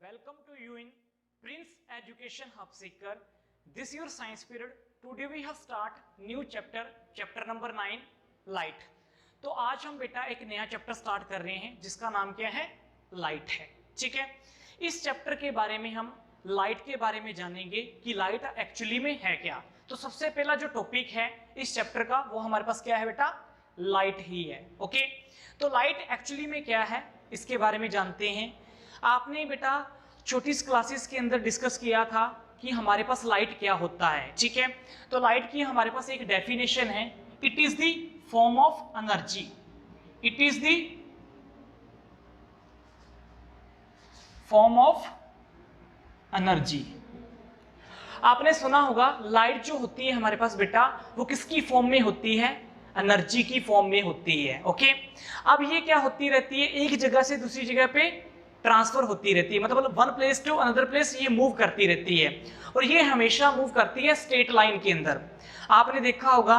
Welcome to you in Prince Education Hub Seeker. This is your science period. Today we have start new chapter number 9 light. तो आज हम बेटा एक नया chapter start कर रहे हैं जिसका नाम क्या है, लाइट है. ठीक है, इस चैप्टर के बारे में हम लाइट के बारे में जानेंगे कि लाइट एक्चुअली में है क्या. तो सबसे पहला जो टॉपिक है इस चैप्टर का वो हमारे पास क्या है बेटा, लाइट ही है. ओके, तो लाइट एक्चुअली में क्या है इसके बारे में जानते हैं. आपने बेटा छोटी क्लासेस के अंदर डिस्कस किया था कि हमारे पास लाइट क्या होता है. ठीक है, तो लाइट की हमारे पास एक डेफिनेशन है, it is the form of energy. It is the form of energy. आपने सुना होगा लाइट जो होती है हमारे पास बेटा वो किसकी फॉर्म में होती है, एनर्जी की फॉर्म में होती है. ओके, अब ये क्या होती रहती है, एक जगह से दूसरी जगह पे ट्रांसफर होती रहती है, मतलब one place to another place ये मूव करती रहती है और ये हमेशा मूव करती है स्ट्रेट लाइन के अंदर. आपने देखा होगा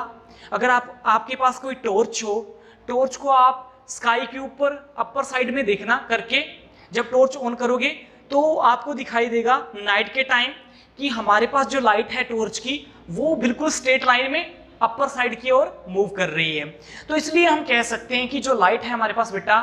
अगर आपके पास कोई टॉर्च हो, टॉर्च को आप स्काई के ऊपर अपर साइड में देखना करके जब टॉर्च ऑन करोगे तो आपको दिखाई देगा नाइट के टाइम कि हमारे पास जो लाइट है टॉर्च की वो बिल्कुल स्ट्रेट लाइन में अपर साइड की ओर मूव कर रही है. तो इसलिए हम कह सकते हैं कि जो लाइट है हमारे पास बेटा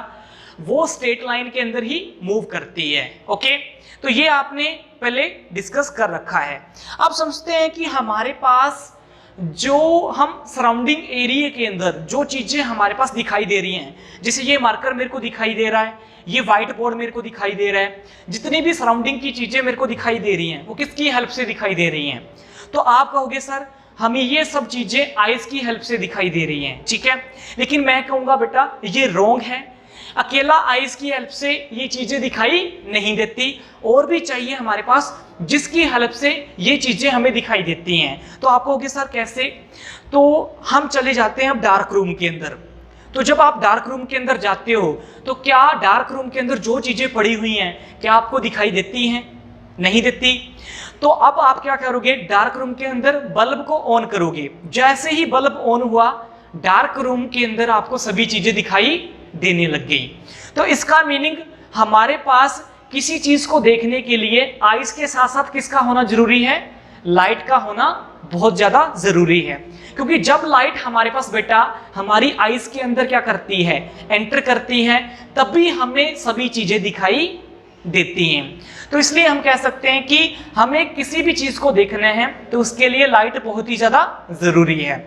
वो स्ट्रेट लाइन के अंदर ही मूव करती है. ओके, तो ये आपने पहले डिस्कस कर रखा है. अब समझते हैं कि हमारे पास जो हम सराउंडिंग एरिया के अंदर जो चीजें हमारे पास दिखाई दे रही हैं, जैसे ये मार्कर मेरे को दिखाई दे रहा है, ये व्हाइट बोर्ड मेरे को दिखाई दे रहा है, जितनी भी सराउंडिंग की चीजें मेरे को दिखाई दे रही हैं वो किसकी हेल्प से दिखाई दे रही हैं. तो आप कहोगे सर हमें ये सब चीजें आइज की हेल्प से दिखाई दे रही हैं. ठीक है, लेकिन मैं कहूंगा बेटा ये रॉन्ग है. अकेला आइज की हेल्प से ये चीजें दिखाई नहीं देती, और भी चाहिए हमारे पास जिसकी हेल्प से ये चीजें हमें दिखाई देती हैं. तो आप कहोगे सर कैसे, तो हम चले जाते हैं अब डार्क रूम के अंदर. तो जब आप डार्क रूम के अंदर जाते हो तो क्या डार्क रूम के अंदर जो चीजें पड़ी हुई हैं क्या आपको दिखाई देती हैं, नहीं देती. तो अब आप क्या करोगे, डार्क रूम के अंदर बल्ब को ऑन करोगे. जैसे ही बल्ब ऑन हुआ डार्क रूम के अंदर आपको सभी चीजें दिखाई देने लग गई. तो इसका मीनिंग हमारे पास किसी चीज को देखने के लिए आइज के साथ साथ किसका होना जरूरी है, लाइट का होना बहुत ज्यादा जरूरी है. क्योंकि जब लाइट हमारे पास बेटा हमारी आइज के अंदर क्या करती है, एंटर करती है, तभी हमें सभी चीजें दिखाई देती हैं. तो इसलिए हम कह सकते हैं कि हमें किसी भी चीज को देखना है तो उसके लिए लाइट बहुत ही ज्यादा जरूरी है.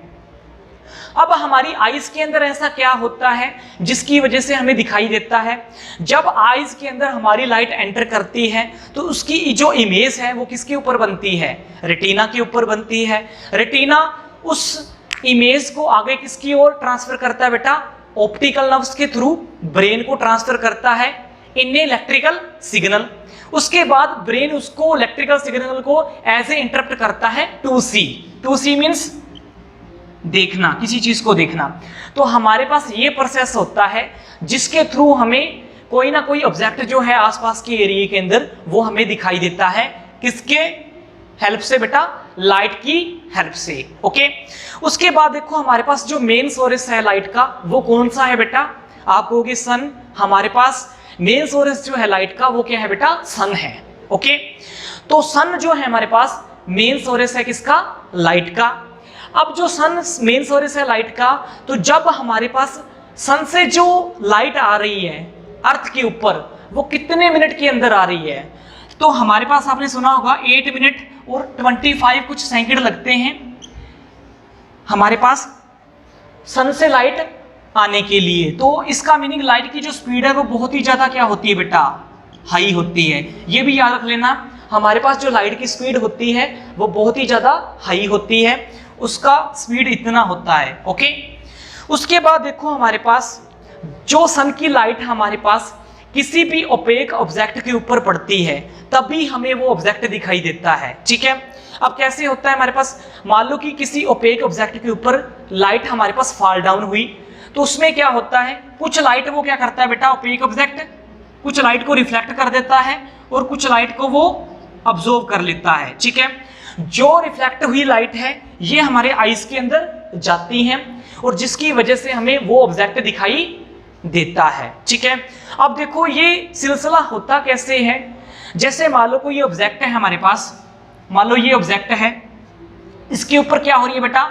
अब हमारी आइज के अंदर ऐसा क्या होता है जिसकी वजह से हमें दिखाई देता है. जब आइज के अंदर हमारी लाइट एंटर करती है तो उसकी जो इमेज है वो किसके ऊपर बनती है, रेटिना के ऊपर बनती है. रेटिना उस इमेज को आगे किसकी ओर ट्रांसफर करता है बेटा, ऑप्टिकल नर्व्स के थ्रू ब्रेन को ट्रांसफर करता है इन इलेक्ट्रिकल सिग्नल. उसके बाद ब्रेन उसको इलेक्ट्रिकल सिग्नल को एज ए इंटरप्ट करता है to see. To see means देखना, किसी चीज को देखना. तो हमारे पास ये प्रोसेस होता है जिसके थ्रू हमें कोई ना कोई ऑब्जेक्ट जो है आसपास के एरिया के अंदर वो हमें दिखाई देता है. किसके हेल्प से बेटा, लाइट की हेल्प से. ओके, उसके बाद देखो हमारे पास जो मेन सोर्स है लाइट का वो कौन सा है बेटा, आप कहोगे सन. हमारे पास मेन सोर्स जो है लाइट का वो क्या है बेटा, सन है. ओके, तो सन जो है हमारे पास मेन सोर्स है किसका, लाइट का. अब जो सन मेन सोर्स है लाइट का, तो जब हमारे पास सन से जो लाइट आ रही है अर्थ के ऊपर वो कितने मिनट के अंदर आ रही है, तो हमारे पास आपने सुना होगा 8 मिनट और 25 कुछ सेकंड लगते हैं हमारे पास सन से लाइट आने के लिए. तो इसका मीनिंग लाइट की जो स्पीड है वो बहुत ही ज्यादा क्या होती है बेटा, हाई होती है. ये भी याद रख लेना, हमारे पास जो लाइट की स्पीड होती है वो बहुत ही ज्यादा हाई होती है, उसका स्पीड इतना होता है. ओके, उसके बाद देखो हमारे पास जो सन की लाइट हमारे पास किसी भी ओपेक ऑब्जेक्ट के ऊपर पड़ती है तभी हमें वो ऑब्जेक्ट दिखाई देता है. ठीक है, अब कैसे होता है हमारे पास, मान लो कि किसी ओपेक ऑब्जेक्ट के ऊपर लाइट हमारे पास फॉल डाउन हुई तो उसमें क्या होता है, कुछ लाइट वो क्या करता है बेटा, ओपेक ऑब्जेक्ट कुछ लाइट को रिफ्लेक्ट कर देता है और कुछ लाइट को वो अब्जॉर्ब कर लेता है. ठीक है, जो रिफ्लेक्ट हुई लाइट है ये हमारे आइज के अंदर जाती हैं और जिसकी वजह से हमें वो ऑब्जेक्ट दिखाई देता है. ठीक है, अब देखो ये सिलसिला होता कैसे है, जैसे मान लो कोई ऑब्जेक्ट है हमारे पास, मान लो ये ऑब्जेक्ट है, इसके ऊपर क्या हो रही है बेटा,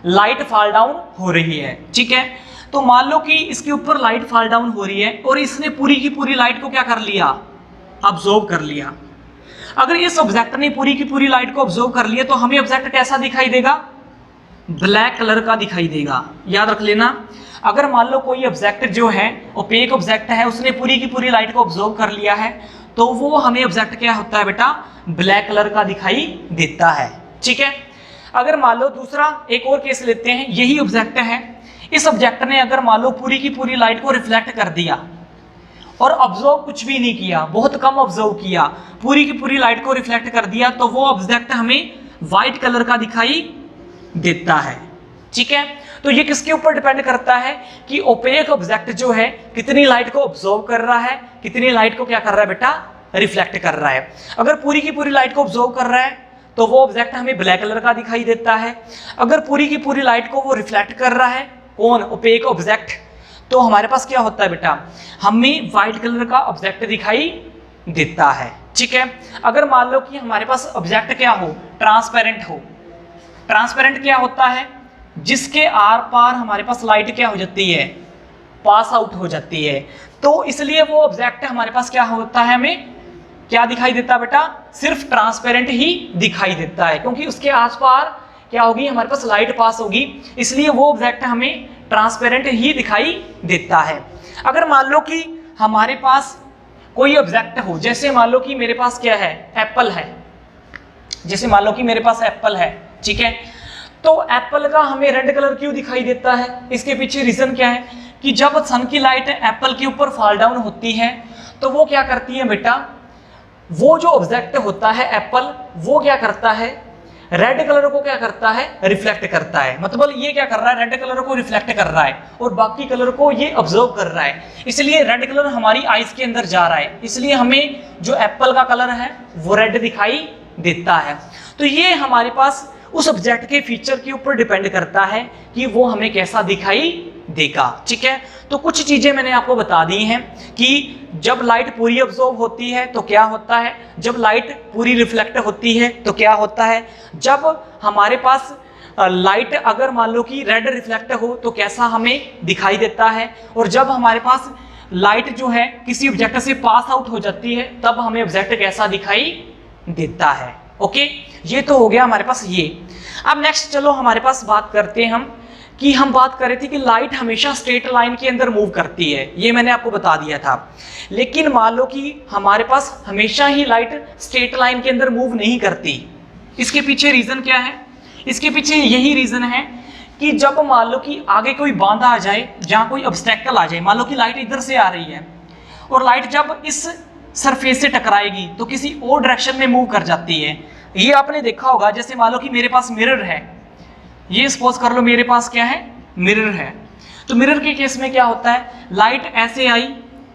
लाइट फॉल डाउन हो रही है, ठीक है। तो मान लो कि इसके ऊपर लाइट फॉल डाउन हो रही है और इसने पूरी की पूरी लाइट को क्या कर लिया, अब्जॉर्ब कर लिया। अगर इस ऑब्जेक्ट ने पूरी की पूरी लाइट को ऑब्जर्व कर लिया तो हमें ऑब्जेक्ट कैसा दिखाई देगा, ब्लैक कलर का दिखाई देगा। याद रख लेना, अगर मान लो कोई ऑब्जेक्ट जो है ओपेक ऑब्जेक्ट है, उसने पूरी की पूरी लाइट को ऑब्जर्व कर लिया है, तो वो हमें ऑब्जेक्ट क्या होता है बेटा, ब्लैक कलर का दिखाई देता है, ठीक है। अगर मान लो दूसरा एक और केस लेते हैं, यही ऑब्जेक्ट है, इस ऑब्जेक्ट ने अगर मान लो पूरी की पूरी लाइट को रिफ्लेक्ट कर दिया और ऑब्जर्व कुछ भी नहीं किया, बहुत कम ऑब्जर्व किया, पूरी की पूरी लाइट को रिफ्लेक्ट कर दिया, तो वो ऑब्जेक्ट हमें व्हाइट कलर का दिखाई देता है, ठीक है। तो ये किसके ऊपर डिपेंड करता है कि ओपेक ऑब्जेक्ट जो है कितनी लाइट को ऑब्जर्व कर रहा है, कितनी लाइट को क्या कर रहा है बेटा, रिफ्लेक्ट कर रहा है। अगर पूरी की पूरी लाइट को ऑब्जर्व कर रहा है तो वो ऑब्जेक्ट हमें ब्लैक कलर का दिखाई देता है। अगर पूरी की पूरी लाइट को वो रिफ्लेक्ट कर रहा है, कौन, ओपेक ऑब्जेक्ट, तो हमारे पास क्या होता है बेटा, हमें व्हाइट कलर का ऑब्जेक्ट दिखाई देता है, ठीक है। अगर मान लो कि हमारे पास ऑब्जेक्ट क्या हो, ट्रांसपेरेंट हो, ट्रांसपेरेंट क्या होता है, जिसके आर पार हमारे पास लाइट क्या हो जाती है, पास आउट हो जाती है, तो इसलिए वो ऑब्जेक्ट हमारे पास क्या होता है, हमें क्या दिखाई देता है बेटा, सिर्फ ट्रांसपेरेंट ही दिखाई देता है, क्योंकि उसके आस पार क्या होगी, हमारे पास लाइट पास होगी, इसलिए वो ऑब्जेक्ट हमें ट्रांसपेरेंट ही दिखाई देता है। अगर मान लो कि हमारे पास कोई ऑब्जेक्ट हो, जैसे मान लो कि मेरे पास क्या है, एप्पल है, जैसे मान लो कि मेरे पास एप्पल है, ठीक है, तो एप्पल का हमें रेड कलर क्यों दिखाई देता है, इसके पीछे रीजन क्या है कि जब सन की लाइट एप्पल के ऊपर फॉल डाउन होती है तो वो क्या करती है बेटा, वो जो ऑब्जेक्ट होता है एप्पल, वो क्या करता है, रेड कलर को क्या करता है, रिफ्लेक्ट करता है। मतलब ये क्या कर रहा है, रेड कलर को रिफ्लेक्ट कर रहा है और बाकी कलर को ये ऑब्जर्व कर रहा है, इसलिए रेड कलर हमारी आईज के अंदर जा रहा है, इसलिए हमें जो एप्पल का कलर है वो रेड दिखाई देता है। तो ये हमारे पास उस ऑब्जेक्ट के फीचर के ऊपर डिपेंड करता है कि वो हमें कैसा दिखाई देगा, ठीक है। तो कुछ चीजें मैंने आपको बता दी हैं कि जब लाइट पूरी ऑब्जर्व होती है तो क्या होता है, जब लाइट पूरी रिफ्लेक्ट होती है तो क्या होता है, जब हमारे पास लाइट अगर मान लो कि रेड रिफ्लेक्ट हो तो कैसा हमें दिखाई देता है, और जब हमारे पास लाइट जो है किसी ऑब्जेक्ट से पास आउट हो जाती है तब हमें ऑब्जेक्ट कैसा दिखाई देता है। ओके, ये तो हो गया हमारे पास ये। अब नेक्स्ट चलो हमारे पास बात करते हैं हम बात कर रहे थे कि लाइट हमेशा स्ट्रेट लाइन के अंदर मूव करती है, ये मैंने आपको बता दिया था। लेकिन मान लो कि हमारे पास हमेशा ही लाइट स्ट्रेट लाइन के अंदर मूव नहीं करती, इसके पीछे रीजन क्या है, इसके पीछे यही रीजन है कि जब मान लो कि आगे कोई बांधा आ जाए, जहां कोई ऑब्स्टेकल आ जाए, मान लो कि लाइट इधर से आ रही है और लाइट जब इस सरफेस से टकराएगी तो किसी और डायरेक्शन में मूव कर जाती है। ये आपने देखा होगा, जैसे मान लो कि मेरे पास मिरर है, ये सपोज कर लो मेरे पास क्या है, मिरर है, तो मिरर के केस में क्या होता है, लाइट ऐसे आई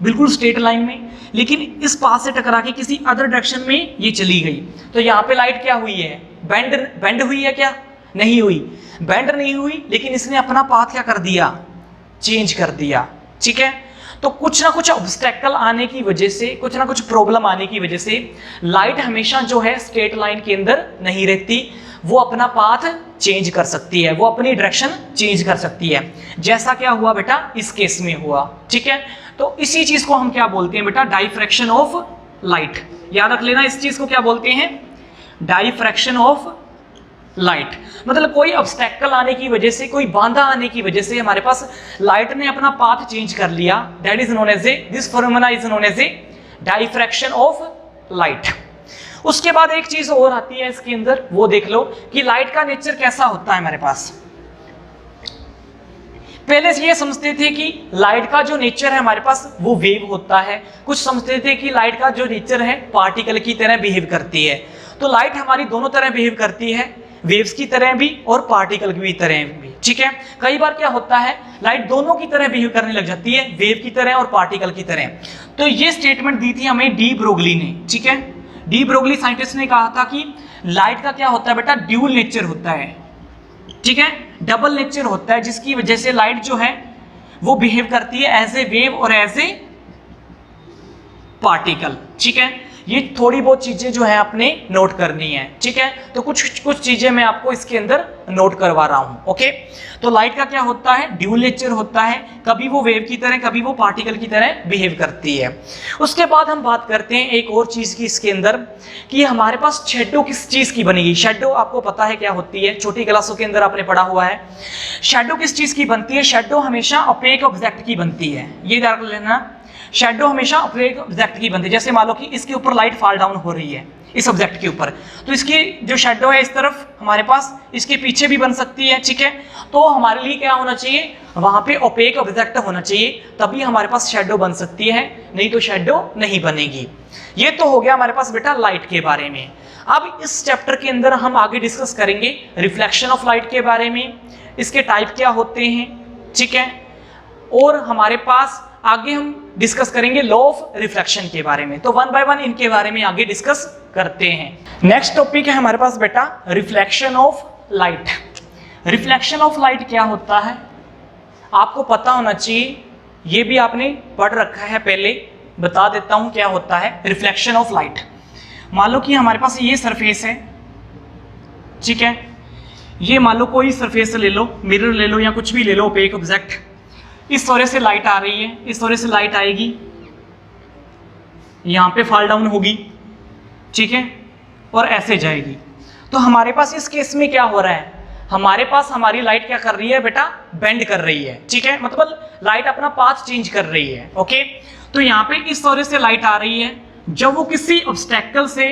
बिल्कुल स्ट्रेट लाइन में, लेकिन इस पास से टकरा के किसी अदर डायरेक्शन में ये चली गई, तो यहाँ पे लाइट क्या हुई है, बेंड हुई है क्या, नहीं हुई, बेंड नहीं हुई, लेकिन इसने अपना पाथ क्या कर दिया, चेंज कर दिया, ठीक है। तो कुछ ना कुछ ऑब्स्टेकल आने की वजह से, कुछ ना कुछ प्रॉब्लम आने की वजह से लाइट हमेशा जो है स्ट्रेट लाइन के अंदर नहीं रहती, वो अपना पाथ चेंज कर सकती है, वो अपनी डायरेक्शन चेंज कर सकती है, जैसा क्या हुआ बेटा इस केस में हुआ, ठीक है। तो इसी चीज को हम क्या बोलते हैं बेटा, डाइफ्रैक्शन ऑफ लाइट। याद रख लेना, इस चीज को क्या बोलते हैं, डाइफ्रैक्शन ऑफ लाइट। मतलब कोई ऑब्स्टेकल आने की वजह से, कोई बांधा आने की वजह से हमारे पास लाइट ने अपना पाथ चेंज कर लिया, that is known as a, this phenomena is known as a diffraction of light. उसके बाद एक चीज और आती है इसके अंदर, वो देख लो कि लाइट का नेचर कैसा होता है हमारे पास। पहले से ये समझते थे कि लाइट का जो नेचर है हमारे पास वो वेव होता है, कुछ समझते थे कि लाइट का जो नेचर है पार्टिकल की तरह बिहेव करती है। तो लाइट हमारी दोनों तरह बिहेव करती है, वेव्स की तरह भी और पार्टिकल की तरह भी, ठीक है। कई बार क्या होता है, लाइट दोनों की तरह बिहेव करने लग जाती है, वेव की तरह और पार्टिकल की तरह। तो ये स्टेटमेंट दी थी हमें डी ब्रोगली ने, ठीक है। डी ब्रोगली साइंटिस्ट ने कहा था कि लाइट का क्या होता है बेटा, ड्यूल नेचर होता है, ठीक है, डबल नेचर होता है, जिसकी वजह से लाइट जो है वो बिहेव करती है एज ए वेव और एज ए पार्टिकल, ठीक है। ये थोड़ी बहुत चीजें जो है आपने नोट करनी है, ठीक है। तो कुछ चीजें मैं आपको इसके अंदर नोट करवा रहा हूं, ओके। तो लाइट का क्या होता है, ड्यूल नेचर होता है, कभी वो वेव की तरह कभी वो पार्टिकल की तरह बिहेव करती है। उसके बाद हम बात करते हैं एक और चीज की इसके अंदर, कि हमारे पास शैडो किस चीज की बनेगी। शैडो आपको पता है क्या होती है, छोटी क्लासों के अंदर आपने पढ़ा हुआ है। शैडो किस चीज की बनती है, शैडो हमेशा ओपेक ऑब्जेक्ट की बनती है, ये याद लेना। शैडो हमेशा ओपेक ऑब्जेक्ट की बनती है। जैसे मान लो कि इसके ऊपर लाइट फॉल डाउन हो रही है इस ऑब्जेक्ट के ऊपर, तो इसकी जो शैडो है इस तरफ हमारे पास इसके पीछे भी बन सकती है, ठीक है। तो हमारे लिए क्या होना चाहिए, वहां पे ओपेक ऑब्जेक्ट होना चाहिए, तभी हमारे पास शैडो बन सकती है, नहीं तो शैडो नहीं बनेगी। ये तो हो गया हमारे पास बेटा लाइट के बारे में। अब इस चैप्टर के अंदर हम आगे डिस्कस करेंगे रिफ्लेक्शन ऑफ लाइट के बारे में, इसके टाइप क्या होते हैं, ठीक है। और हमारे पास आगे हम डिस्कस करेंगे लॉ ऑफ रिफ्लेक्शन के बारे में। तो वन बाय वन इनके बारे में आगे डिस्कस करते हैं। नेक्स्ट टॉपिक है हमारे पास बेटा reflection of light. Reflection of light क्या होता है आपको पता होना चाहिए, ये भी आपने पढ़ रखा है पहले, बता देता हूं क्या होता है रिफ्लेक्शन ऑफ लाइट। मान लो कि हमारे पास ये सरफेस है, ठीक है। ये मान लो कोई सरफेस ले लो, मिरर ले लो या कुछ भी ले लो, ओपेक ऑब्जेक्ट। इस तरह से लाइट आ रही है, इस तरह से लाइट आएगी, यहां पे फॉल डाउन होगी, ठीक है, और ऐसे जाएगी। तो हमारे पास इस केस में क्या हो रहा है, हमारे पास हमारी लाइट क्या कर रही है बेटा, बेंड कर रही है, ठीक है, मतलब लाइट अपना पाथ चेंज कर रही है, ओके। तो यहाँ पे इस तरह से लाइट आ रही है, जब वो किसी ऑब्स्टेकल से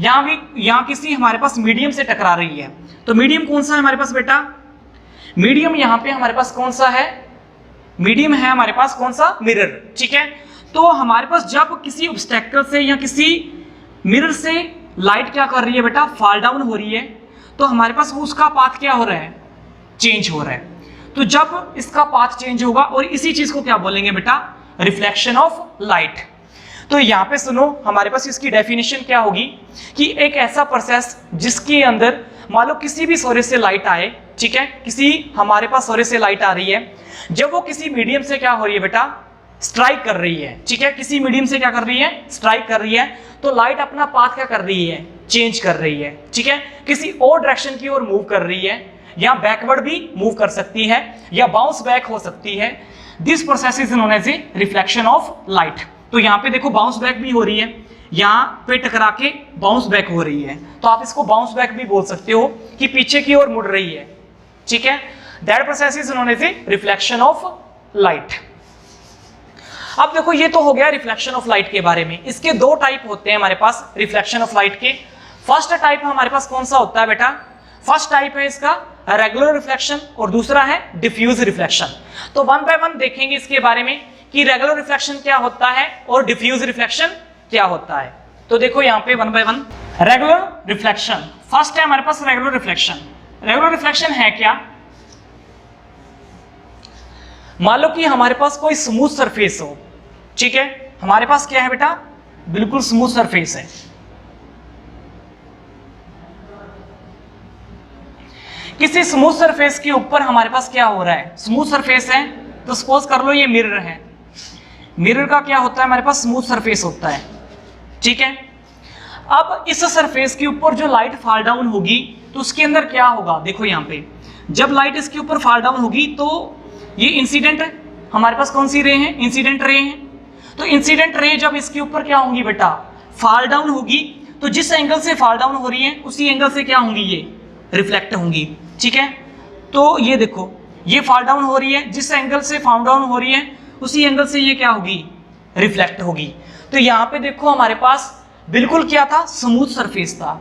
या किसी हमारे पास मीडियम से टकरा रही है। तो मीडियम कौन सा है हमारे पास बेटा, मीडियम यहाँ पे हमारे पास कौन सा है, मीडियम है हमारे पास कौन सा, मिरर, ठीक है। तो हमारे पास जब किसी ऑब्स्टेकल से या किसी मिरर से लाइट क्या कर रही है बेटा, फॉल डाउन हो रही है, तो हमारे पास उसका पाथ क्या हो रहा है, चेंज हो रहा है। तो जब इसका पाथ चेंज होगा, और इसी चीज को क्या बोलेंगे बेटा, रिफ्लेक्शन ऑफ लाइट। तो यहाँ पे सुनो, हमारे पास इसकी डेफिनेशन क्या होगी कि एक ऐसा प्रोसेस जिसके अंदर मान लो किसी भी सोर्स से लाइट आए, ठीक है, किसी हमारे पास सोर्स से लाइट आ रही है, जब वो किसी मीडियम से क्या हो रही है बेटा, स्ट्राइक कर रही है, ठीक है, किसी मीडियम से क्या कर रही है, स्ट्राइक कर रही है, तो लाइट अपना पाथ क्या कर रही है, चेंज कर रही है, ठीक है, किसी और डायरेक्शन की ओर मूव कर रही है, या बैकवर्ड भी मूव कर सकती है, या बाउंस बैक हो सकती है। This process is known as a reflection of light. तो यहाँ पे देखो बाउंस बैक भी हो रही है, यहाँ पे टकरा के बाउंस बैक हो रही है, तो आप इसको बाउंस बैक भी बोल सकते हो कि पीछे की ओर मुड़ रही है, ठीक है। That process is known as a reflection of light. अब देखो ये तो हो गया रिफ्लेक्शन ऑफ लाइट के बारे में। इसके दो टाइप होते हैं हमारे पास रिफ्लेक्शन ऑफ लाइट के। फर्स्ट टाइप हमारे पास कौन सा होता है बेटा, फर्स्ट टाइप है इसका रेगुलर रिफ्लेक्शन, और दूसरा है डिफ्यूज रिफ्लेक्शन। तो वन बाय वन देखेंगे इसके बारे में कि रेगुलर रिफ्लेक्शन क्या होता है और डिफ्यूज रिफ्लेक्शन क्या होता है। तो देखो यहाँ पे one by one. Regular reflection first है हमारे पास, रेगुलर रिफ्लेक्शन। रेगुलर रिफ्लेक्शन है क्या, मान लो कि हमारे पास कोई स्मूथ सरफेस हो, ठीक है, हमारे पास क्या है बेटा, बिल्कुल स्मूथ सरफेस है। किसी स्मूथ सरफेस के ऊपर हमारे पास क्या हो रहा है, स्मूथ सरफेस है, तो सपोज कर लो ये मिरर है। मिरर का क्या होता है हमारे पास, स्मूथ सरफेस होता है, ठीक है। अब इस सरफेस के ऊपर जो लाइट फॉल डाउन होगी तो उसके अंदर क्या होगा, देखो यहाँ पे जब लाइट इसके ऊपर फॉल डाउन होगी तो ये इंसिडेंट हमारे पास कौन सी रे हैं, इंसिडेंट रे हैं। तो इंसिडेंट रे जब इसके ऊपर क्या होंगी बेटा, फॉल डाउन होगी, तो जिस एंगल से फॉल डाउन हो रही है उसी एंगल से क्या होंगी, ये रिफ्लेक्ट होंगी, ठीक है। तो ये देखो ये फॉल डाउन हो रही है, जिस एंगल से फॉल डाउन हो रही है उसी एंगल से ये क्या होगी, रिफ्लेक्ट होगी। तो यहाँ पे देखो हमारे पास बिल्कुल क्या था, स्मूथ सरफेस था।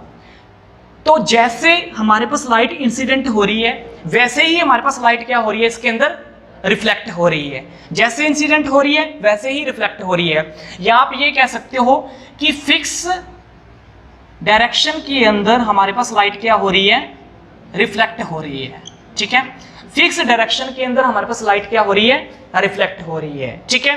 तो जैसे हमारे पास लाइट इंसिडेंट हो रही है वैसे ही हमारे पास लाइट क्या हो रही है, इसके अंदर रिफ्लेक्ट हो रही है। जैसे इंसिडेंट हो रही है वैसे ही रिफ्लेक्ट हो रही है। या आप ये कह सकते हो कि फिक्स डायरेक्शन के अंदर हमारे पास लाइट क्या हो रही है, रिफ्लेक्ट हो रही है, ठीक है। फिक्स डायरेक्शन के अंदर हमारे पास लाइट क्या हो रही है, रिफ्लेक्ट हो रही है, ठीक है।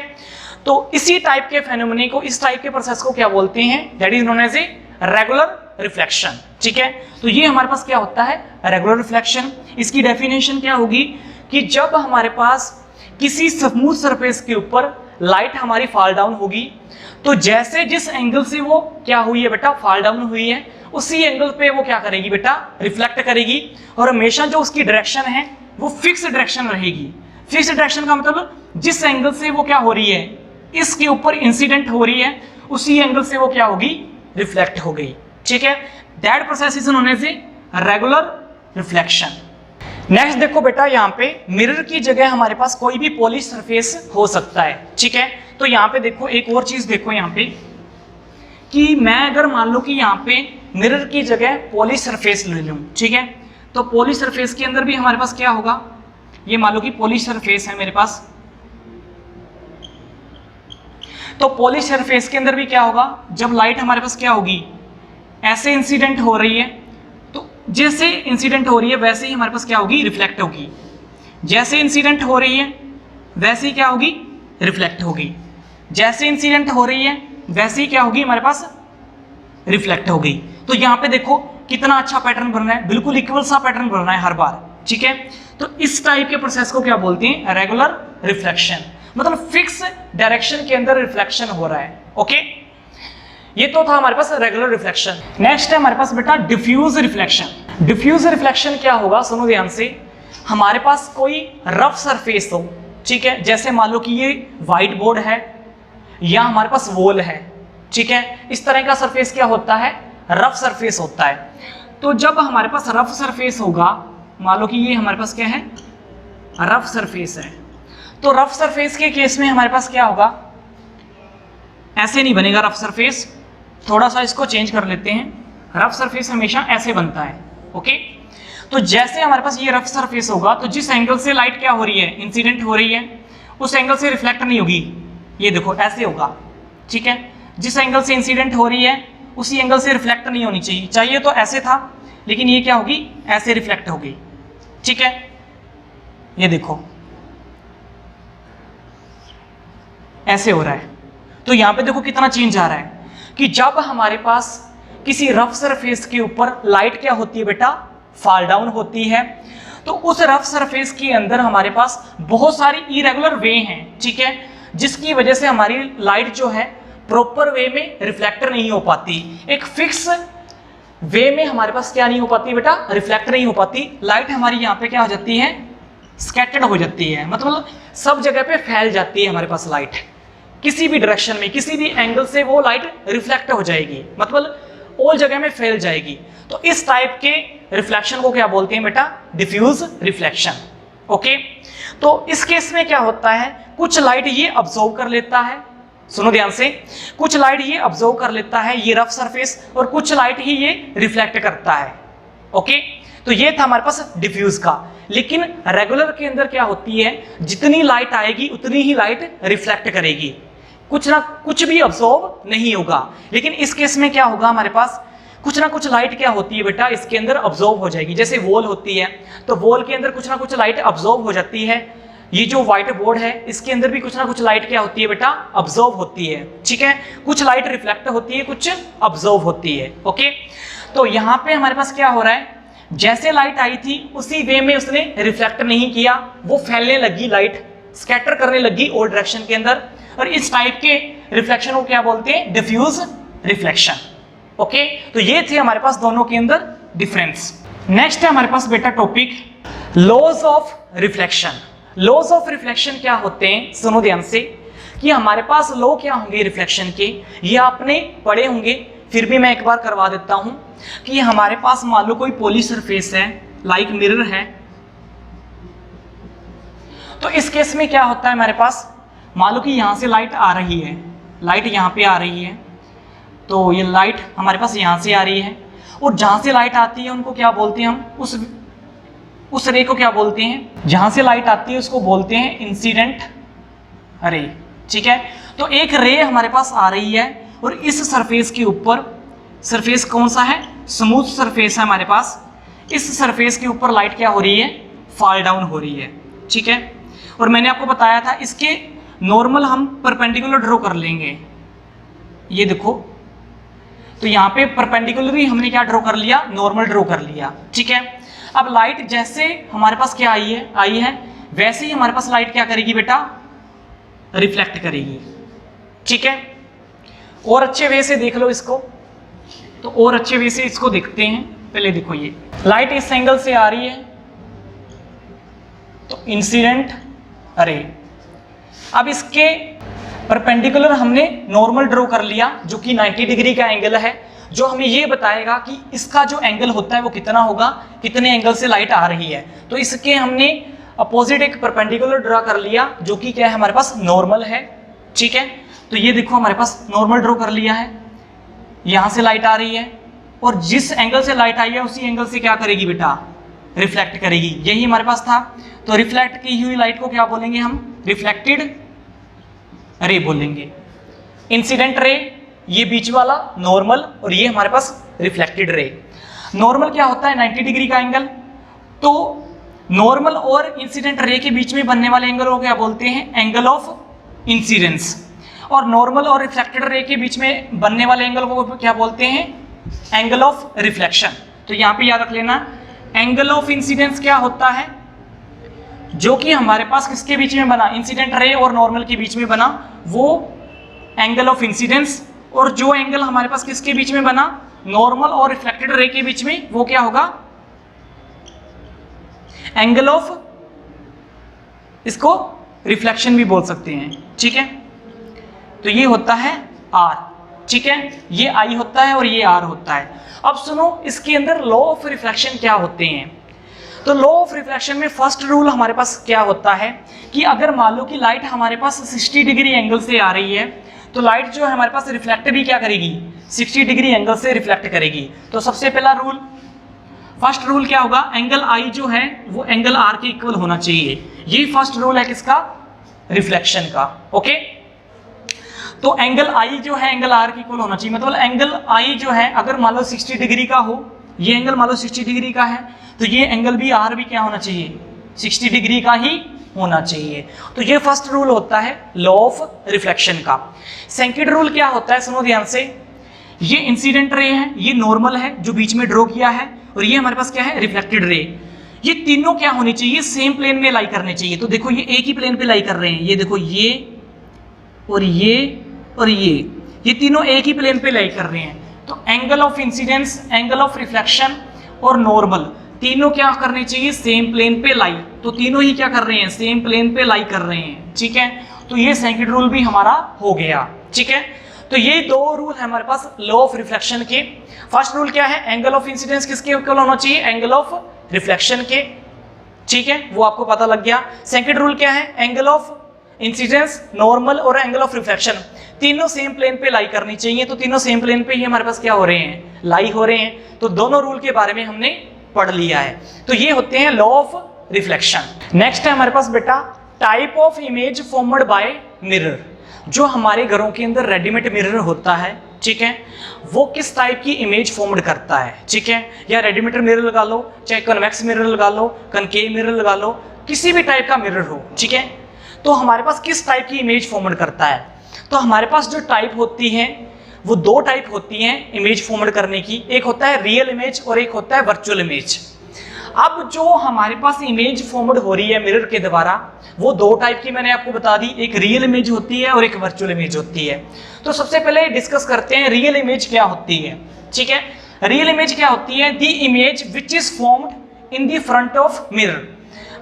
तो इसी टाइप के फेनोमेना को, इस टाइप के प्रोसेस को क्या बोलते हैं, that is known as a regular reflection, ठीक है। तो ये हमारे पास क्या होता है, रेगुलर रिफ्लेक्शन। इसकी डेफिनेशन क्या होगी कि जब हमारे पास किसी स्मूथ सरफेस के ऊपर लाइट हमारी फॉल डाउन होगी तो जैसे जिस एंगल से वो क्या हुई है बेटा, फॉल डाउन हुई है, उसी एंगल पे वो क्या करेगी बेटा, रिफ्लेक्ट करेगी। और हमेशा जो उसकी डायरेक्शन है वो फिक्स डायरेक्शन रहेगी। फिक्स डायरेक्शन का मतलब जिस एंगल से वो क्या हो रही है, इसके ऊपर इंसिडेंट हो रही है, उसी एंगल से वो क्या होगी, रिफ्लेक्ट हो गई। ठीक है, that process is known as a regular reflection. Next देखो बेटा, यहाँ पे मिरर की जगह हमारे पास कोई भी पॉलिश सरफेस हो सकता है। ठीक है, तो यहाँ पे देखो एक और चीज देखो यहाँ पे कि मैं अगर मान लो कि यहाँ पे मिरर की जगह पॉलिश सरफेस ले लूँ, ठीक है, तो पॉलिश सरफेस के अंदर भी हमारे पास क्या होगा, ये मान लो कि पॉलिश सरफेस है मेरे पास, तो पॉलिश सरफेस के अंदर भी क्या होगा, जब लाइट हमारे पास क्या होगी, ऐसे इंसिडेंट हो रही है, तो जैसे इंसिडेंट हो रही है वैसे ही हमारे पास क्या होगी, रिफ्लेक्ट होगी। जैसे इंसिडेंट हो रही है वैसे ही क्या होगी, रिफ्लेक्ट होगी। जैसे इंसिडेंट हो रही है वैसे ही क्या होगी, हमारे पास रिफ्लेक्ट होगी। तो यहाँ पे देखो कितना अच्छा पैटर्न बन रहा है, बिल्कुल इक्वल सा पैटर्न बन रहा है हर बार। ठीक है, तो इस टाइप के प्रोसेस को क्या बोलते हैं, रेगुलर रिफ्लेक्शन, मतलब फिक्स डायरेक्शन के अंदर रिफ्लेक्शन हो रहा है। ओके, ये तो था हमारे पास रेगुलर रिफ्लेक्शन। नेक्स्ट है हमारे पास बेटा डिफ्यूज रिफ्लेक्शन। डिफ्यूज रिफ्लेक्शन क्या होगा, सुनो ध्यान से, हमारे पास कोई रफ सरफेस हो, ठीक है, जैसे मान लो कि ये व्हाइट बोर्ड है या हमारे पास वॉल है, ठीक है, इस तरह का सरफेस क्या होता है, रफ सरफेस होता है। तो जब हमारे पास रफ सरफेस होगा, मान लो कि ये हमारे पास क्या है, रफ सरफेस है, तो रफ सरफेस के केस में हमारे पास क्या होगा, ऐसे नहीं बनेगा रफ सरफेस, थोड़ा सा इसको चेंज कर लेते हैं। रफ सरफेस हमेशा ऐसे बनता है। ओके, तो जैसे हमारे पास ये रफ सरफेस होगा, तो जिस एंगल से लाइट क्या हो रही है, इंसिडेंट हो रही है, उस एंगल से रिफ्लेक्ट नहीं होगी। ये देखो ऐसे होगा। ठीक है, जिस एंगल से इंसिडेंट हो रही है उसी एंगल से रिफ्लेक्ट नहीं होनी चाहिए, चाहिए तो ऐसे था, लेकिन ये क्या होगी, ऐसे रिफ्लेक्ट होगी। ठीक है, ये देखो ऐसे हो रहा है। तो यहां पे देखो कितना चेंज आ रहा है कि जब हमारे पास किसी रफ सरफेस के ऊपर लाइट क्या होती है बेटा, फॉल डाउन होती है, तो उस रफ सरफेस के अंदर हमारे पास बहुत सारी इरेगुलर वे हैं। ठीक है, जिसकी वजह से हमारी लाइट जो है प्रॉपर वे में रिफ्लेक्टर नहीं हो पाती, एक फिक्स वे में हमारे पास क्या नहीं हो पाती बेटा, रिफ्लेक्ट नहीं हो पाती। लाइट हमारी यहाँ पे क्या हो जाती है, स्कैटर्ड हो जाती है, मतलब सब जगह पे फैल जाती है हमारे पास लाइट, किसी भी डायरेक्शन में किसी भी एंगल से वो लाइट रिफ्लेक्ट हो जाएगी, मतलब ऑल जगह में फैल जाएगी। तो इस टाइप के रिफ्लेक्शन को क्या बोलते हैं बेटा, डिफ्यूज रिफ्लेक्शन। ओके, तो इस केस में क्या होता है, कुछ लाइट ये ऑब्जर्व कर लेता है, सुनो ध्यान से, कुछ लाइट ये ऑब्जर्व कर लेता है ये रफ सरफेस, और कुछ लाइट ही ये रिफ्लेक्ट करता है। ओके, तो ये था हमारे पास डिफ्यूज का। लेकिन रेगुलर के अंदर क्या होती है, जितनी लाइट आएगी उतनी ही लाइट रिफ्लेक्ट करेगी, कुछ ना कुछ भी ऑब्जर्व नहीं होगा। लेकिन इस केस में क्या होगा, हमारे पास कुछ ना कुछ लाइट क्या होती है बेटा, इसके अंदर ऑब्जर्व हो जाएगी। जैसे वॉल होती है, तो वॉल के अंदर कुछ ना कुछ लाइट ऑब्जर्व हो जाती है। ये जो व्हाइट बोर्ड है, इसके अंदर भी कुछ ना कुछ लाइट क्या होती है बेटा, ऑब्जर्व होती है। ठीक है, कुछ लाइट रिफ्लेक्ट होती है, कुछ ऑब्जर्व होती है। ओके, तो यहाँ पे हमारे पास क्या हो रहा है, जैसे लाइट आई थी उसी वे में उसने रिफ्लेक्ट नहीं किया, वो फैलने लगी, लाइट स्कैटर करने लगी ऑल डायरेक्शन के अंदर, और इस टाइप के रिफ्लेक्शन को क्या बोलते हैं, डिफ्यूज रिफ्लेक्शन। ओके, तो ये थे हमारे पास दोनों के अंदर डिफरेंस। नेक्स्ट है हमारे पास बेटा topic laws of reflection. Laws of reflection क्या होते हैं, सुनो ध्यान से, कि हमारे पास लॉ क्या होंगे रिफ्लेक्शन के, ये आपने पढ़े होंगे, फिर भी मैं एक बार करवा देता हूं कि हमारे पास मान लो कोई पॉलिश सरफेस है, लाइक मिरर है, तो इस केस में क्या होता है, हमारे पास मान लो कि यहां से लाइट आ रही है, लाइट यहां पे आ रही है, तो ये लाइट हमारे पास यहां से आ रही है, और जहां से लाइट आती है उनको क्या बोलते हैं हम, उस रे को क्या बोलते हैं, जहां से लाइट आती है उसको बोलते हैं इंसिडेंट रे। ठीक है, तो एक रे हमारे पास आ रही है, और इस सरफेस के ऊपर, सरफेस कौन सा है, स्मूथ सरफेस है हमारे पास, इस सरफेस के ऊपर लाइट क्या हो रही है, फॉल डाउन हो रही है। ठीक है, और मैंने आपको बताया था इसके नॉर्मल हम परपेंडिकुलर ड्रॉ कर लेंगे, ये देखो, तो यहाँ पे परपेंडिकुलर ही हमने क्या ड्रॉ कर लिया, नॉर्मल ड्रॉ कर लिया। ठीक है, अब लाइट जैसे हमारे पास क्या आई है वैसे ही हमारे पास लाइट क्या करेगी बेटा, रिफ्लेक्ट करेगी। ठीक है, और अच्छे वे से देख लो इसको, तो और अच्छे वे से इसको देखते हैं। पहले देखो, ये लाइट इस एंगल से आ रही है, तो इंसिडेंट रे। अब इसके परपेंडिकुलर हमने नॉर्मल ड्रॉ कर लिया जो कि 90 डिग्री का एंगल है, जो हमें ये बताएगा कि इसका जो एंगल होता है वो कितना होगा, कितने एंगल से लाइट आ रही है। तो इसके हमने अपोजिट एक परपेंडिकुलर ड्रॉ कर लिया जो कि क्या है हमारे पास नॉर्मल है, ठीक है। तो ये देखो हमारे पास नॉर्मल ड्रॉ कर लिया है, यहाँ से लाइट आ रही है और जिस एंगल से लाइट आई है उसी एंगल से क्या करेगी बेटा, रिफ्लेक्ट करेगी। यही हमारे पास था। तो रिफ्लेक्ट की हुई लाइट को क्या बोलेंगे हम, रिफ्लेक्टेड रे बोलेंगे। इंसिडेंट रे ये बीच वाला नॉर्मल, और ये हमारे पास रिफ्लेक्टेड रे। नॉर्मल क्या होता है, 90 डिग्री का एंगल। तो नॉर्मल और इंसिडेंट रे के बीच में बनने वाले एंगल को क्या बोलते हैं, एंगल ऑफ इंसिडेंस। और नॉर्मल और रिफ्लेक्टेड रे के बीच में बनने वाले एंगल को क्या बोलते हैं, एंगल ऑफ रिफ्लेक्शन। तो यहाँ पे याद रख लेना, एंगल ऑफ इंसिडेंस क्या होता है, जो कि हमारे पास किसके बीच में बना, इंसिडेंट रे और नॉर्मल के बीच में बना, वो एंगल ऑफ इंसिडेंस। और जो एंगल हमारे पास किसके बीच में बना, नॉर्मल और रिफ्लेक्टेड रे के बीच में, वो क्या होगा, एंगल ऑफ, इसको रिफ्लेक्शन भी बोल सकते हैं, ठीक है। तो ये होता है R, ठीक है, ये I होता है और ये R होता है। अब सुनो, इसके अंदर लॉ ऑफ रिफ्लेक्शन क्या होते हैं। तो लॉ ऑफ रिफ्लेक्शन में फर्स्ट रूल हमारे पास क्या होता है कि अगर मान लो कि लाइट हमारे पास 60 डिग्री एंगल से आ रही है, तो लाइट जो है हमारे पास रिफ्लेक्ट भी क्या करेगी, 60 डिग्री एंगल से रिफ्लेक्ट करेगी। तो सबसे पहला रूल, फर्स्ट रूल क्या होगा, एंगल I जो है वो एंगल R के इक्वल होना चाहिए। ये फर्स्ट रूल है किसका, रिफ्लेक्शन का, ओके। तो एंगल I जो है एंगल R के इक्वल होना चाहिए। मतलब एंगल I जो है अगर मान लो 60 डिग्री का हो, ये एंगल मान लो 60 डिग्री का है, तो ये एंगल भी R भी क्या होना चाहिए, 60 डिग्री का ही होना चाहिए। तो ये फर्स्ट रूल होता है लॉ ऑफ रिफ्लेक्शन का। सेकंड रूल क्या होता है, सुनो ध्यान से, ये इंसिडेंट रे है, ये नॉर्मल है जो बीच में ड्रॉ किया है, और ये हमारे पास क्या है, रिफ्लेक्टेड रे। ये तीनों क्या होनी चाहिए, सेम प्लेन में लाई करने चाहिए। तो देखो ये एक ही प्लेन पे लाई कर रहे हैं, ये देखो ये और ये और ये तीनों एक ही प्लेन पे लाई कर रहे हैं। तो angle of incidence, angle of reflection और नॉर्मल तीनों क्या करने चाहिए, सेम प्लेन पे लाई। तो तीनों ही क्या कर रहे हैं, सेम प्लेन पे लाई कर रहे हैं, ठीक है। तो ये सेकंड रूल भी हमारा हो गया, ठीक है। तो ये दो रूल है हमारे पास लॉ ऑफ रिफ्लेक्शन के। फर्स्ट रूल क्या है, एंगल ऑफ इंसिडेंस किसके इक्वल होना चाहिए, एंगल ऑफ रिफ्लेक्शन के, ठीक है, वो आपको पता लग गया। सेकंड रूल क्या है, एंगल ऑफ इंसिडेंस, नॉर्मल और एंगल ऑफ रिफ्लेक्शन तीनों सेम प्लेन पे लाई करनी चाहिए। तो तीनों सेम प्लेन पे ही हमारे पास क्या हो रहे हैं, लाई हो रहे हैं। तो दोनों रूल के बारे में हमने पढ़ लिया है। तो ये होते हैं लॉ ऑफ रिफ्लेक्शन। नेक्स्ट है हमारे पास बेटा type of image formed bye mirror. जो हमारे घरों के अंदर रेडीमेड मिरर होता है, ठीक है, वो किस टाइप की इमेज फॉर्मड करता है, ठीक है। या रेडीमेड मिरर लगा लो, चाहे कन्वेक्स मिरर लगा लो, कनकेव मिरर लगा लो, किसी भी टाइप का मिरर हो, ठीक है। तो हमारे पास किस टाइप की इमेज फॉर्मड करता है, तो हमारे पास जो टाइप होती है वो दो टाइप होती हैं इमेज फॉर्मड करने की। एक होता है रियल इमेज और एक होता है वर्चुअल इमेज। अब जो हमारे पास इमेज फॉर्मड हो रही है मिरर के द्वारा, वो दो टाइप की मैंने आपको बता दी, एक रियल इमेज होती है और एक वर्चुअल इमेज होती है। तो सबसे पहले डिस्कस करते हैं रियल इमेज क्या होती है, ठीक है। रियल इमेज क्या होती है, the image which is formed in the front of mirror.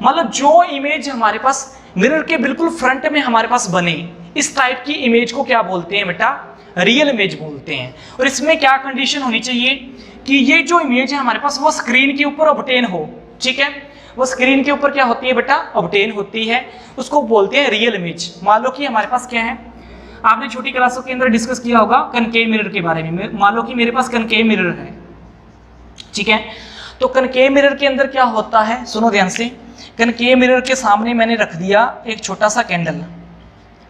मतलब जो इमेज हमारे पास मिरर के बिल्कुल फ्रंट में हमारे पास बने, इस टाइप की इमेज को क्या बोलते हैं बेटा, रियल इमेज बोलते हैं। और इसमें क्या कंडीशन होनी चाहिए कि ये जो इमेज है हमारे पास वो स्क्रीन के ऊपर ऑब्टेन हो, ठीक है। वो स्क्रीन के ऊपर क्या होती है बेटा, ऑब्टेन होती है, उसको बोलते हैं रियल इमेज। मान लो कि हमारे पास क्या है, आपने छोटी क्लासों के अंदर डिस्कस किया होगा कनकेव मिरर के बारे में। मान लो कि मेरे पास कनकेव मिरर है, ठीक है। तो कनकेव मिरर के अंदर क्या होता है, सुनो ध्यान से। कनकेव मिरर के सामने मैंने रख दिया एक छोटा सा कैंडल,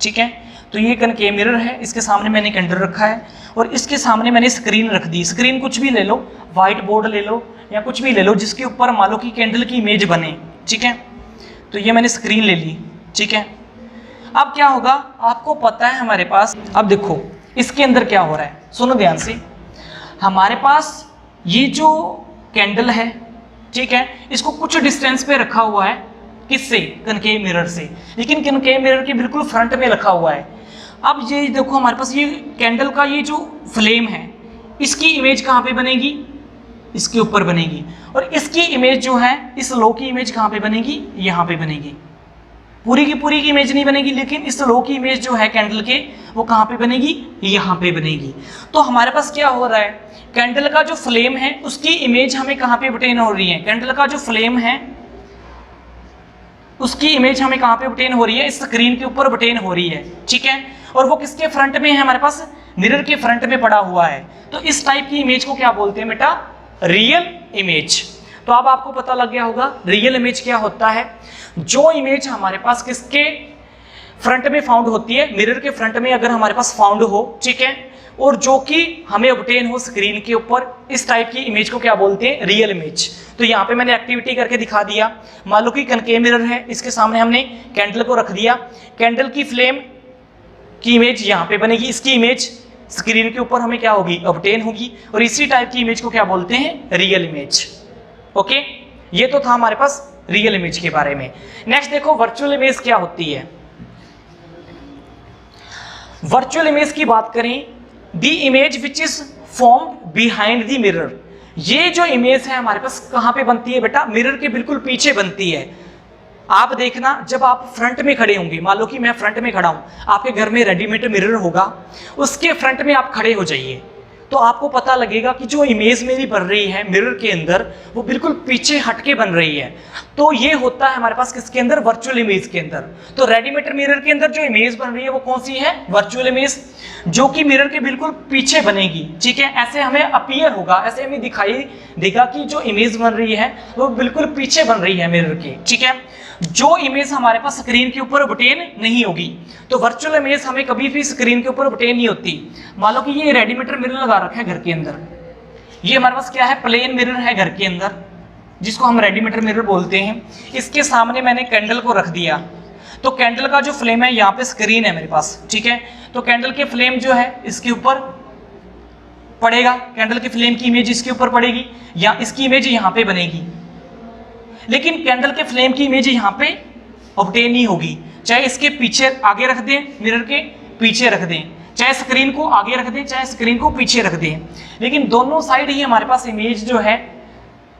ठीक है। तो ये कनकेव मिरर है, इसके सामने मैंने कैंडल रखा है और इसके सामने मैंने स्क्रीन रख दी। स्क्रीन कुछ भी ले लो, व्हाइट बोर्ड ले लो या कुछ भी ले लो जिसके ऊपर मान लो कि कैंडल की इमेज बने, ठीक है। तो ये मैंने स्क्रीन ले ली, ठीक है। अब क्या होगा, आपको पता है हमारे पास, अब देखो इसके अंदर क्या हो रहा है, सुनो ध्यान से। हमारे पास ये जो कैंडल है, ठीक है, इसको कुछ डिस्टेंस पे रखा हुआ है, किससे, कनकेव मिरर से, लेकिन कनकेव मिरर के बिल्कुल फ्रंट में रखा हुआ है। अब ये देखो हमारे पास ये कैंडल का ये जो फ्लेम है इसकी इमेज कहाँ पे बनेगी, इसके ऊपर बनेगी, और इसकी इमेज जो है इस लो की इमेज कहाँ पे बनेगी, यहाँ पे बनेगी। पूरी की इमेज नहीं बनेगी, लेकिन इस लो की इमेज जो है कैंडल के वो कहाँ पे बनेगी, यहाँ पे बनेगी। तो हमारे पास क्या हो रहा है, कैंडल का जो फ्लेम है उसकी इमेज हमें कहाँ पे ऑब्टेन हो रही है, कैंडल का जो फ्लेम है उसकी इमेज हमें कहाँ पे ऑब्टेन हो रही है, स्क्रीन के ऊपर ऑब्टेन हो रही है, ठीक है। और वो किसके फ्रंट में है, हमारे पास मिरर के फ्रंट में पड़ा हुआ है। तो इस टाइप की इमेज को क्या बोलते हैं बेटा, रियल इमेज। तो अब आपको पता लग गया होगा रियल इमेज क्या होता है। जो इमेज हमारे पास किसके फ्रंट में फाउंड होती है, मिरर के फ्रंट में अगर हमारे पास फाउंड हो, ठीक है, और जो कि हमें ऑब्टेन हो स्क्रीन के ऊपर, इस टाइप की इमेज को क्या बोलते हैं, रियल इमेज। तो यहाँ पे मैंने एक्टिविटी करके दिखा दिया। मान लो कि कनकेव मिरर है, इसके सामने हमने कैंडल को रख दिया, कैंडल की फ्लेम की इमेज यहाँ पे बनेगी, इसकी इमेज स्क्रीन के ऊपर हमें क्या होगी, ऑब्टेन होगी, और इसी टाइप की इमेज को क्या बोलते हैं, रियल इमेज। ओके, ये तो था हमारे पास रियल इमेज के बारे में। नेक्स्ट देखो वर्चुअल इमेज क्या होती है। वर्चुअल इमेज की बात करें, the image which is formed behind the mirror. ये जो इमेज है हमारे पास कहां पे बनती है बेटा, मिरर के बिल्कुल पीछे बनती है। आप देखना जब आप फ्रंट में खड़े होंगे, मान लो कि मैं फ्रंट में खड़ा हूं, आपके घर में रेडीमेड मिरर होगा, उसके फ्रंट में आप खड़े हो जाइए, तो आपको पता लगेगा कि जो इमेज मेरी बन रही है मिरर के अंदर वो बिल्कुल पीछे हटके बन रही है। तो ये होता है हमारे पास किसके अंदर, वर्चुअल इमेज के अंदर। तो रेडीमेड मिरर के अंदर जो इमेज बन रही है वो कौन सी है, वर्चुअल इमेज, जो कि मिरर के बिल्कुल पीछे बनेगी, ठीक है। ऐसे हमें अपीयर होगा, ऐसे हमें दिखाई देगा कि जो इमेज बन रही है वो बिल्कुल पीछे बन रही है मिरर के, ठीक है। जो इमेज हमारे पास स्क्रीन के ऊपर ऑब्टेन नहीं होगी, तो वर्चुअल इमेज हमें कभी भी स्क्रीन के ऊपर ऑब्टेन नहीं होती। मान लो कि ये रेडीमेड मिरर लगा रखा है घर के अंदर, ये हमारे पास क्या है, प्लेन मिरर है घर के अंदर, जिसको हम रेडीमेड मिरर बोलते हैं। इसके सामने मैंने कैंडल को रख दिया, तो कैंडल का जो फ्लेम है, यहाँ पे स्क्रीन है मेरे पास, ठीक है। तो कैंडल के फ्लेम जो है इसके ऊपर पड़ेगा, कैंडल की फ्लेम की इमेज इसके ऊपर पड़ेगी, या इसकी इमेज यहाँ पे बनेगी, लेकिन कैंडल के फ्लेम की इमेज यहाँ पे ऑब्टेन नहीं होगी। चाहे इसके पीछे आगे रख दें, मिरर के पीछे रख दें, चाहे स्क्रीन को आगे रख दें, चाहे स्क्रीन को पीछे रख दें, लेकिन दोनों साइड ही हमारे पास इमेज जो है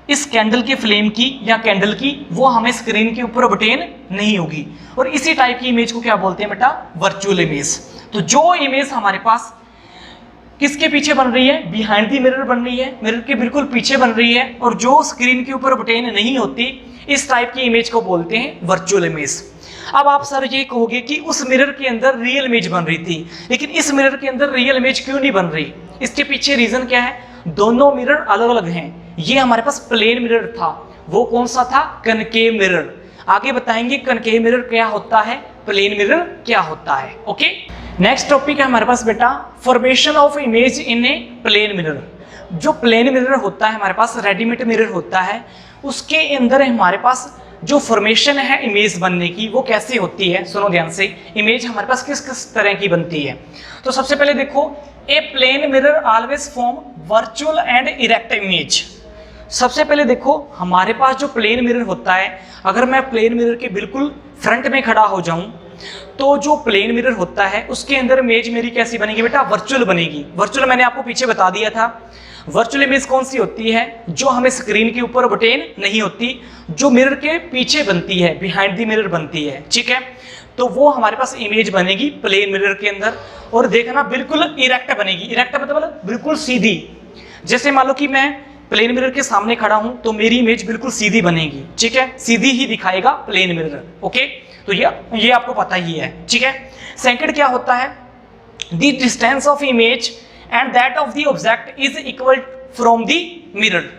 इस कैंडल के फ्लेम की या कैंडल की, वो हमें स्क्रीन के ऊपर ऑब्टेन नहीं होगी। और इसी टाइप की इमेज को क्या बोलते हैं बेटा, वर्चुअल इमेज। तो जो इमेज हमारे पास किसके पीछे बन रही है, बिहाइंड दी मिरर बन रही है, मिरर के बिल्कुल पीछे बन रही है, और जो स्क्रीन के ऊपर ऑब्टेन नहीं होती, इस टाइप की इमेज को बोलते हैं वर्चुअल इमेज। अब आप सर ये कहोगे कि उस मिरर के अंदर रियल इमेज बन रही थी, लेकिन इस मिरर के अंदर रियल इमेज क्यों नहीं बन रही, इसके पीछे रीजन क्या है, दोनों मिरर अलग अलग हैं। ये हमारे पास प्लेन मिरर था, वो कौन सा था, कनकेव मिरर। आगे बताएंगे कनकेव मिरर क्या होता है, प्लेन मिरर क्या होता है। ओके, नेक्स्ट टॉपिक है हमारे पास बेटा, formation of image in a plane mirror. जो प्लेन मिरर होता है हमारे पास, रेडीमेड मिरर होता है, उसके अंदर हमारे पास जो फॉर्मेशन है इमेज बनने की, वो कैसे होती है, सुनो ध्यान से। इमेज हमारे पास किस किस तरह की बनती है। तो सबसे पहले देखो, a plane mirror always form virtual and erect image. सबसे पहले देखो हमारे पास जो प्लेन मिरर होता है, अगर मैं प्लेन मिरर के बिल्कुल फ्रंट में खड़ा हो जाऊं, तो जो प्लेन मिरर होता है उसके अंदर इमेज मेरी कैसी बनेगी बेटा, वर्चुअल बनेगी। वर्चुअल मैंने आपको पीछे बता दिया था। वर्चुअल इमेज कौन सी होती है, जो हमें स्क्रीन के ऊपर ऑब्टेन नहीं होती, जो मिरर के पीछे बनती है, बिहाइंड द मिरर बनती है, ठीक है। तो वो हमारे पास इमेज बनेगी प्लेन मिरर के अंदर। और देखना बिल्कुल इरेक्ट बनेगी, इरेक्ट मतलब बिल्कुल सीधी। जैसे मान लो कि मैं प्लेन मिरर के सामने खड़ा हूं, तो मेरी इमेज बिल्कुल सीधी बनेगी, ठीक है, सीधी ही दिखाएगा प्लेन मिरर। ओके, तो ये आपको पता ही है, ठीक है। सेकंड क्या होता है, the distance of image and that of the object is equal from the mirror.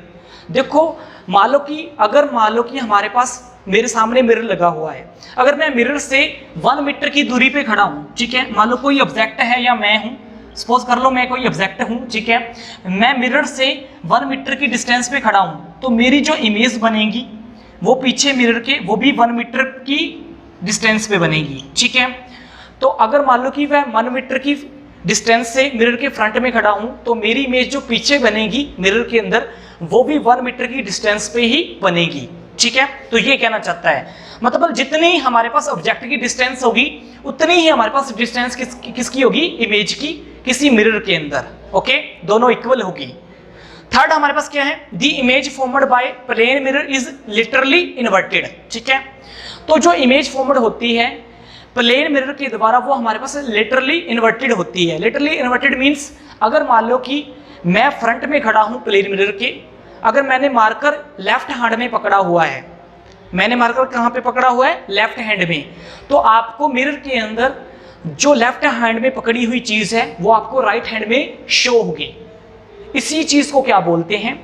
देखो मान लो कि हमारे पास मेरे सामने मिरर लगा हुआ है, अगर मैं मिरर से 1 मीटर की दूरी पे खड़ा हूं, ठीक है, मान लो कोई ऑब्जेक्ट है या मैं हूं, सपोज कर लो मैं कोई ऑब्जेक्ट हूं, ठीक है, मैं मिरर से 1 मीटर की डिस्टेंस पे खड़ा हूं, तो मेरी जो इमेज बनेगी वो पीछे मिरर के, वो भी 1 मीटर की डिस्टेंस पे बनेगी, ठीक है। तो अगर मान लो कि मैं 1 मीटर की डिस्टेंस से मिरर के फ्रंट में खड़ा हूं, तो मेरी इमेज जो पीछे बनेगी मिरर के अंदर, वो भी 1 मीटर की डिस्टेंस पे ही बनेगी। ठीक है, तो ये कहना चाहता है, मतलब जितनी हमारे पास ऑब्जेक्ट की डिस्टेंस होगी उतनी ही हमारे पास डिस्टेंस किसकी होगी, इमेज की, किसी मिरर के अंदर। ओके, दोनों इक्वल होगी। थर्ड हमारे पास क्या है, the image formed by plane mirror is literally inverted. ठीक है, तो जो इमेज फॉर्मड होती है प्लेन मिरर के द्वारा वो हमारे पास लिटरली इन्वर्टेड होती है। लिटरली इन्वर्टेड मीन्स अगर मान लो कि मैं फ्रंट में खड़ा हूं प्लेन मिरर के, अगर मैंने मार्कर लेफ्ट हैंड में पकड़ा हुआ है, मैंने मार्कर कहां पे पकड़ा हुआ है, लेफ्ट हैंड में, तो आपको मिरर के अंदर जो लेफ्ट हैंड में पकड़ी हुई चीज है वो आपको राइट हैंड में शो होगी। इसी चीज को क्या बोलते हैं,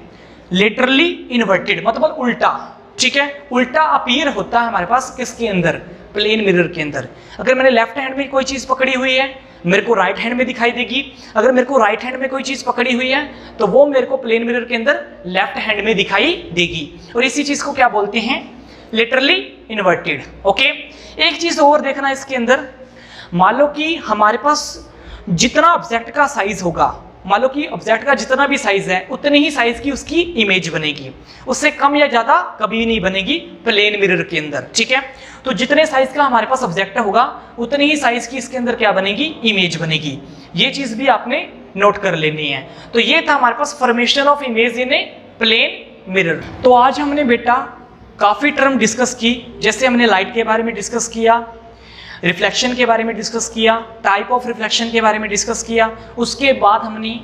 लिटरली इन्वर्टेड, मतलब उल्टा। ठीक है, उल्टा अपीयर होता है हमारे पास किसके अंदर, प्लेन मिरर के अंदर। अगर मैंने लेफ्ट हैंड में कोई चीज पकड़ी हुई है मेरे को राइट हैंड में दिखाई देगी, अगर मेरे को राइट हैंड में कोई चीज पकड़ी हुई है तो वो मेरे को प्लेन मिरर के अंदर लेफ्ट हैंड में दिखाई देगी। और इसी चीज को क्या बोलते हैं, लिटरली इन्वर्टेड। ओके, एक चीज और देखना इसके अंदर, मान लो कि हमारे पास जितना ऑब्जेक्ट का साइज होगा, मान लो कि ऑब्जेक्ट का जितना भी साइज है उतनी ही साइज की उसकी इमेज बनेगी, उससे कम या ज्यादा कभी नहीं बनेगी प्लेन मिरर के अंदर। ठीक है, तो जितने साइज का हमारे पास ऑब्जेक्ट होगा उतनी ही साइज की इसके अंदर क्या बनेगी, इमेज बनेगी। ये चीज भी आपने नोट कर लेनी है। तो ये था हमारे पास formation of image in a plane mirror. तो आज हमने बेटा काफी टर्म डिस्कस की, जैसे हमने लाइट के बारे में डिस्कस किया, रिफ्लेक्शन के बारे में डिस्कस किया, टाइप ऑफ रिफ्लेक्शन के बारे में डिस्कस किया, उसके बाद हमने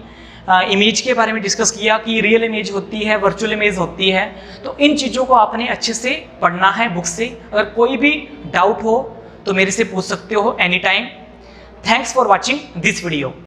इमेज के बारे में डिस्कस किया कि रियल इमेज होती है, वर्चुअल इमेज होती है। तो इन चीज़ों को आपने अच्छे से पढ़ना है बुक से। अगर कोई भी डाउट हो तो मेरे से पूछ सकते हो any time. Thanks for watching this video.